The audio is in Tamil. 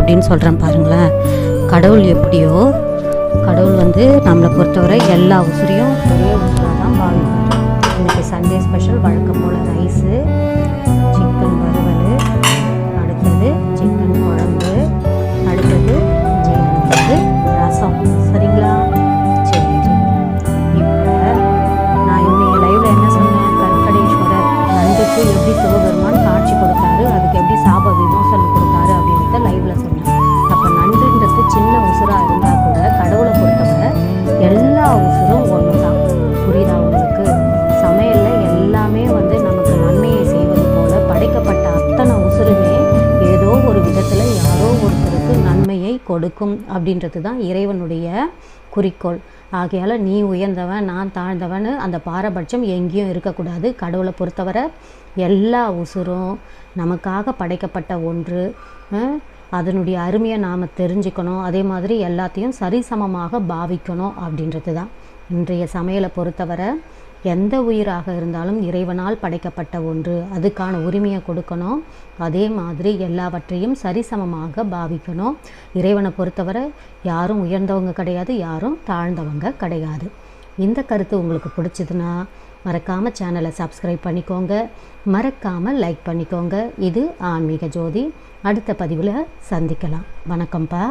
அப்படின்னு சொல்கிறேன் பாருங்களேன். கடவுள் எப்படியோ கடவுள் நம்மளை பொறுத்தவரை எல்லா உசுரையும் ஒரே உசுராக தான் பாவிப்பார். இன்றைக்கி சண்டே ஸ்பெஷல் வழக்கம் போல் ரைஸு, சிக்கன் வறுவல், அடுத்தது சிக்கன் குழம்பு, அடுத்தது ரசம். சரிங்களா? சரி சரி. இப்போ நான் இன்னைக்கு லைவில் என்ன சொன்னேன்? கற்கடேஸ்வரர் நண்டுக்கு எப்படி சிவபெருமான் காட்சி கொடுத்தாரு, அதுக்கு எப்படி சாப விமோசனம் கொடுத்தாரு அப்படின்றத லைவில் சொன்னேன். அப்போ நண்டுன்றது சின்ன உசுராக இருந்தால் கூட கடவுளை பொறுத்தவரை எல்லா உசுரும் ஒன்று தான். புரியுதா உங்களுக்கு? சமையலில் எல்லாமே நமக்கு நன்மையை செய்வது போல படைக்கப்பட்ட அத்தனை உசுருமே ஏதோ ஒரு விதத்தில் யாரோ ஒருத்தருக்கு நன்மையை கொடுக்கும் அப்படின்றது தான் இறைவனுடைய குறிக்கோள். ஆகையால் நீ உயர்ந்தவன் நான் தாழ்ந்தவன் அந்த பாரபட்சம் எங்கேயும் இருக்கக்கூடாது. கடவுளை பொறுத்தவரை எல்லா உசுரும் நமக்காக படைக்கப்பட்ட ஒன்று. அதனுடைய அருமையை நாம் தெரிஞ்சுக்கணும். அதே மாதிரி எல்லாத்தையும் சரிசமமாக பாவிக்கணும் அப்படின்றது தான். இன்றைய சமையலை பொறுத்தவரை எந்த உயிராக இருந்தாலும் இறைவனால் படைக்கப்பட்ட ஒன்று, அதுக்கான உரிமையை கொடுக்கணும். அதே மாதிரி எல்லாவற்றையும் சரிசமமாக பாவிக்கணும். இறைவனை பொறுத்தவரை யாரும் உயர்ந்தவங்க கிடையாது, யாரும் தாழ்ந்தவங்க கிடையாது. இந்த கருத்து உங்களுக்கு பிடிச்சதுன்னா மறக்காமல் சேனலை சப்ஸ்கிரைப் பண்ணிக்கோங்க, மறக்காமல் லைக் பண்ணிக்கோங்க. இது ஆன்மீக ஜோதி. அடுத்த பதிவில் சந்திக்கலாம். வணக்கம்ப்பா.